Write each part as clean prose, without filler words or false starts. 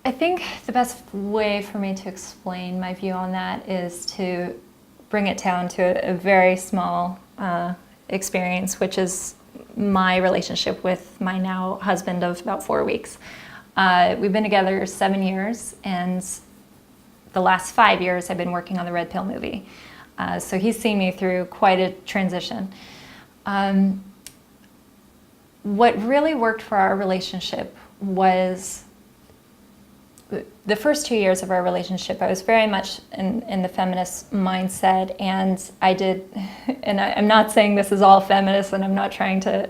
I think the best way for me to explain my view on that is to bring it down to a very small experience, which is my relationship with my now husband of about 4 weeks. We've been together 7 years, and the last 5 years I've been working on the Red Pill movie. So he's seen me through quite a transition. What really worked for our relationship was the first 2 years of our relationship. I was very much in the feminist mindset, and I did, and I'm not saying this is all feminist, and I'm not trying to,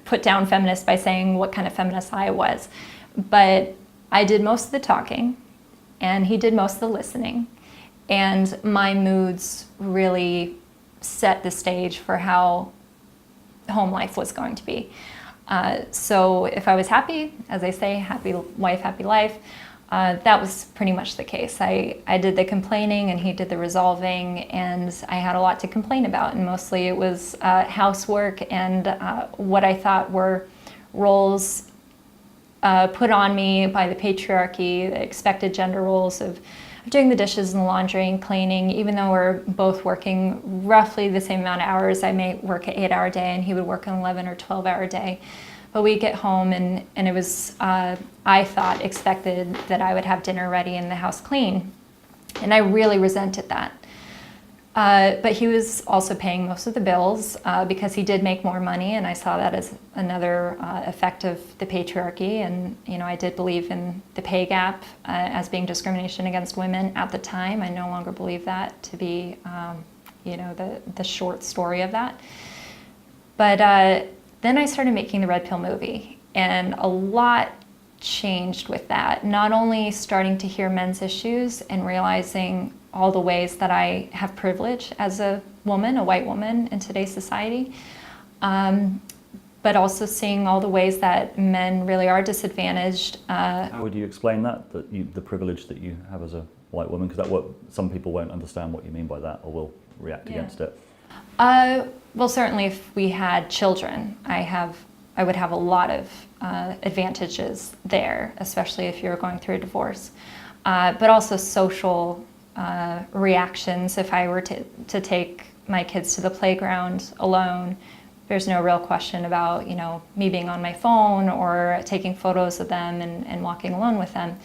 put down feminists by saying what kind of feminist I was, but I did most of the talking, and he did most of the listening, and my moods really set the stage for how home life was going to be. So if I was happy, as I say, happy wife, happy life, that was pretty much the case. I did the complaining and he did the resolving, and I had a lot to complain about, and mostly it was housework and what I thought were roles put on me by the patriarchy, the expected gender roles of doing the dishes and the laundry and cleaning. Even though we're both working roughly the same amount of hours, I may work an 8-hour day and he would work an 11 or 12-hour day. But we'd get home and it was, I thought, expected that I would have dinner ready and the house clean. And I really resented that. But he was also paying most of the bills because he did make more money, and I saw that as another effect of the patriarchy. And I did believe in the pay gap as being discrimination against women at the time. I no longer believe that to be, the short story of that. But then I started making the Red Pill movie, and a lot changed with that. Not only starting to hear men's issues and realizing all the ways that I have privilege as a woman, a white woman in today's society, but also seeing all the ways that men really are disadvantaged. How would you explain that, the privilege that you have as a white woman? Because some people won't understand what you mean by that, or will react against it. Well, certainly if we had children, I would have a lot of advantages there, especially if you're going through a divorce. But also social reactions. If I were to take my kids to the playground alone, there's no real question about me being on my phone or taking photos of them and walking alone with them.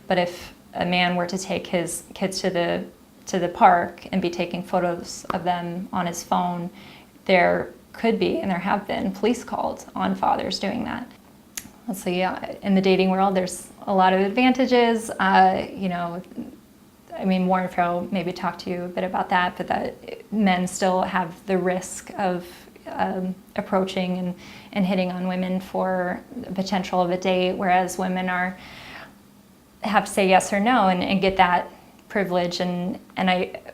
But if a man were to take his kids to the park and be taking photos of them on his phone, there could be, and there have been, police called on fathers doing that. Let's see, in the dating world, there's a lot of advantages. Warren Farrell maybe talked to you a bit about that, but that men still have the risk of approaching and hitting on women for the potential of a date, whereas women have to say yes or no and get that privilege. And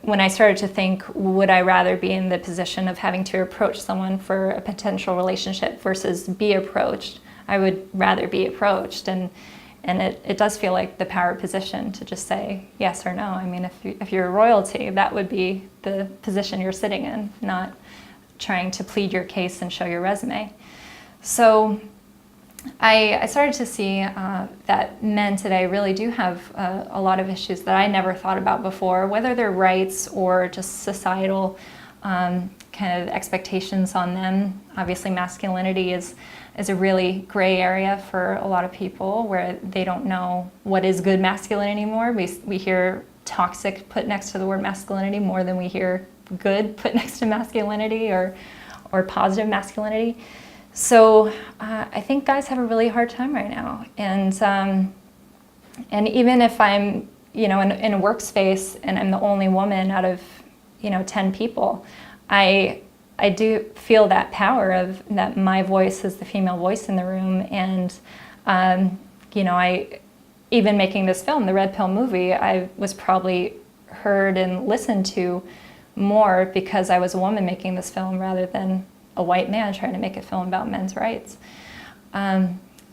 when I started to think, would I rather be in the position of having to approach someone for a potential relationship versus be approached, I would rather be approached. And it does feel like the power position to just say yes or no. I mean, if you're royalty, that would be the position you're sitting in, not trying to plead your case and show your resume. So I started to see that men today really do have a lot of issues that I never thought about before, whether they're rights or just societal kind of expectations on them. Obviously, masculinity is a really gray area for a lot of people, where they don't know what is good masculine anymore. We hear toxic put next to the word masculinity more than we hear good put next to masculinity or positive masculinity. So I think guys have a really hard time right now. And even if I'm in a workspace and I'm the only woman out of 10 people, I do feel that power of that my voice is the female voice in the room. And I even making this film, the Red Pill movie, I was probably heard and listened to more because I was a woman making this film rather than a white man trying to make a film about men's rights.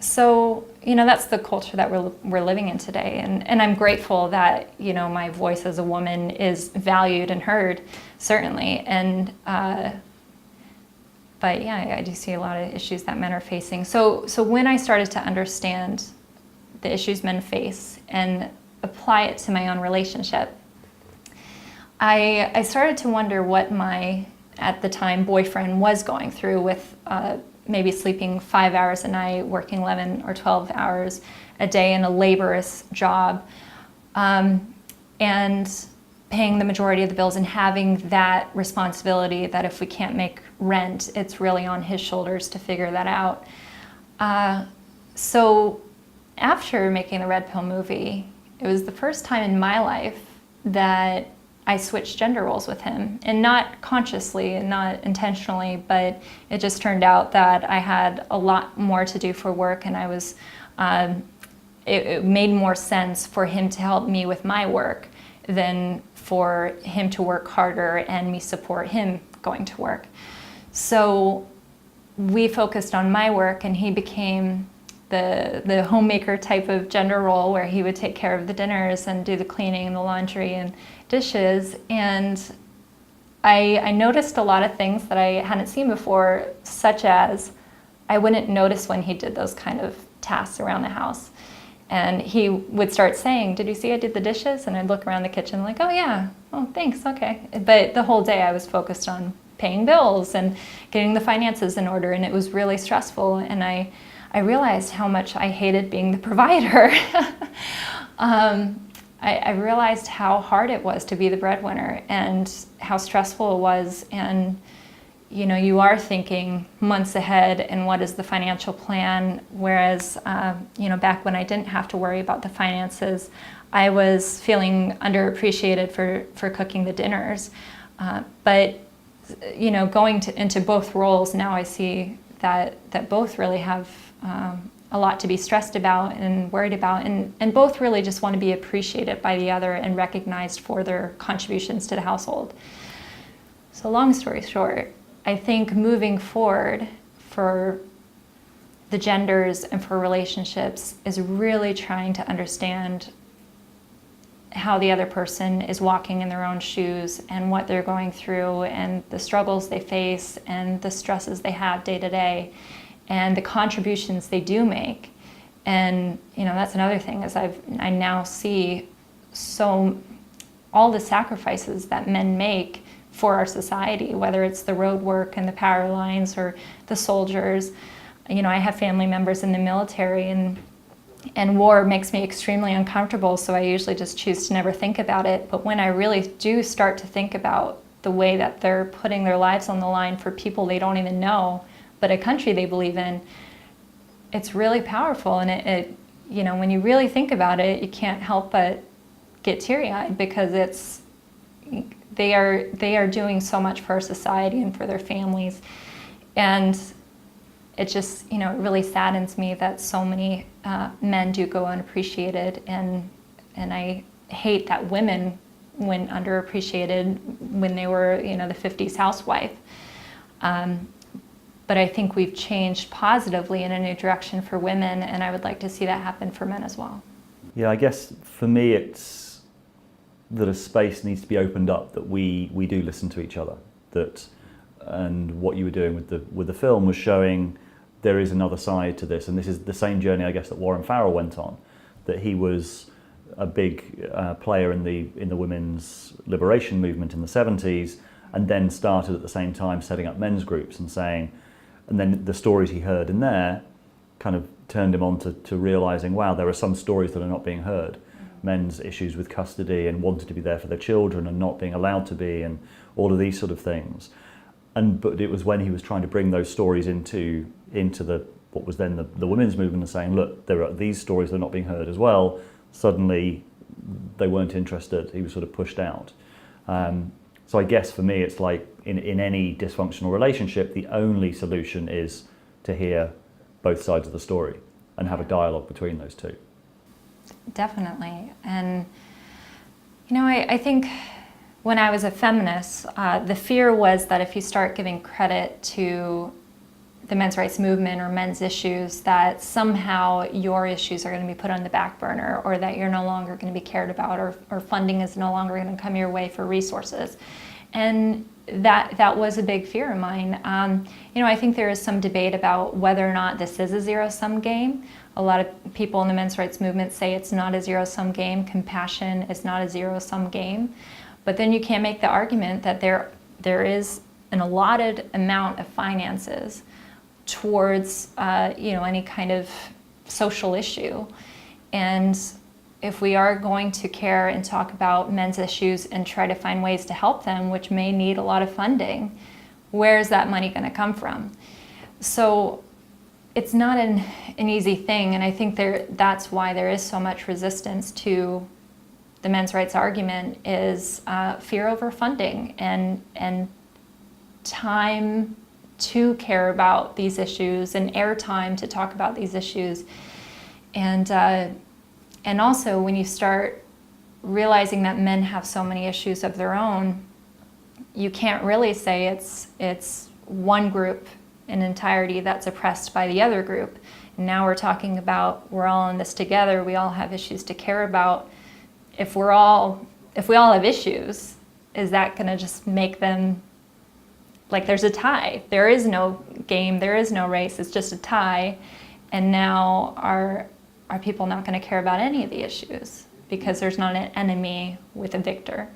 So that's the culture that we're living in today, and I'm grateful that my voice as a woman is valued and heard, certainly. And but yeah, I do see a lot of issues that men are facing. So when I started to understand the issues men face and apply it to my own relationship, I started to wonder what my, at the time, boyfriend was going through with maybe sleeping 5 hours a night, working 11 or 12 hours a day in a laborious job, and paying the majority of the bills and having that responsibility that if we can't make rent, it's really on his shoulders to figure that out. So after making the Red Pill movie, it was the first time in my life that I switched gender roles with him, and not consciously and not intentionally, but it just turned out that I had a lot more to do for work, and I was, it made more sense for him to help me with my work than for him to work harder and me support him going to work. So we focused on my work, and he became the homemaker type of gender role where he would take care of the dinners and do the cleaning and the laundry and dishes. And I noticed a lot of things that I hadn't seen before, such as I wouldn't notice when he did those kind of tasks around the house. And he would start saying, "Did you see I did the dishes?" And I'd look around the kitchen like, "Oh yeah, oh thanks, okay." But the whole day I was focused on paying bills and getting the finances in order, and it was really stressful. And I realized how much I hated being the provider. I realized how hard it was to be the breadwinner and how stressful it was. And you know, you are thinking months ahead and what is the financial plan, whereas you know, back when I didn't have to worry about the finances, I was feeling underappreciated for cooking the dinners. But you know, going into both roles now, I see that both really have a lot to be stressed about and worried about, and both really just want to be appreciated by the other and recognized for their contributions to the household. So long story short, I think moving forward for the genders and for relationships is really trying to understand how the other person is walking in their own shoes and what they're going through and the struggles they face and the stresses they have day to day and the contributions they do make. And you know, that's another thing, is I now see all the sacrifices that men make for our society, whether it's the road work and the power lines or the soldiers. You know, I have family members in the military, and war makes me extremely uncomfortable, so I usually just choose to never think about it. But when I really do start to think about the way that they're putting their lives on the line for people they don't even know, but a country they believe in, it's really powerful. And it you know, when you really think about it, you can't help but get teary-eyed, because they are doing so much for our society and for their families. And it just, you know, it really saddens me that so many men do go unappreciated, and I hate that women went underappreciated when they were, you know, the 50s housewife. But I think we've changed positively in a new direction for women, and I would like to see that happen for men as well. Yeah, I guess for me it's that a space needs to be opened up, that we do listen to each other. And what you were doing with the film was showing there is another side to this, and this is the same journey, I guess, that Warren Farrell went on. That he was a big player in the women's liberation movement in the 70s, and then started at the same time setting up men's groups and saying, and then the stories he heard in there kind of turned him on to realizing, wow, there are some stories that are not being heard. Men's issues with custody and wanting to be there for their children and not being allowed to be, and all of these sort of things. But it was when he was trying to bring those stories into what was then the women's movement, and saying, look, there are these stories that are not being heard as well. Suddenly they weren't interested. He was sort of pushed out. So I guess for me, it's like in any dysfunctional relationship, the only solution is to hear both sides of the story and have a dialogue between those two. Definitely. And, you know, I think when I was a feminist, the fear was that if you start giving credit to the men's rights movement or men's issues, that somehow your issues are going to be put on the back burner, or that you're no longer going to be cared about, or funding is no longer going to come your way for resources. And that was a big fear of mine. You know, I think there is some debate about whether or not this is a zero-sum game. A lot of people in the men's rights movement say it's not a zero-sum game. Compassion is not a zero-sum game. But then you can't make the argument that there is an allotted amount of finances towards any kind of social issue. And if we are going to care and talk about men's issues and try to find ways to help them, which may need a lot of funding, where is that money going to come from? So it's not an easy thing, and I think that's why there is so much resistance to the men's rights argument, is fear over funding and time to care about these issues and airtime to talk about these issues. And also, when you start realizing that men have so many issues of their own, you can't really say it's one group in entirety that's oppressed by the other group. And now we're talking about we're all in this together. We all have issues to care about. If we all have issues, is that going to just make them like there's a tie? There is no game. There is no race. It's just a tie. And now are people not going to care about any of the issues because there's not an enemy with a victor?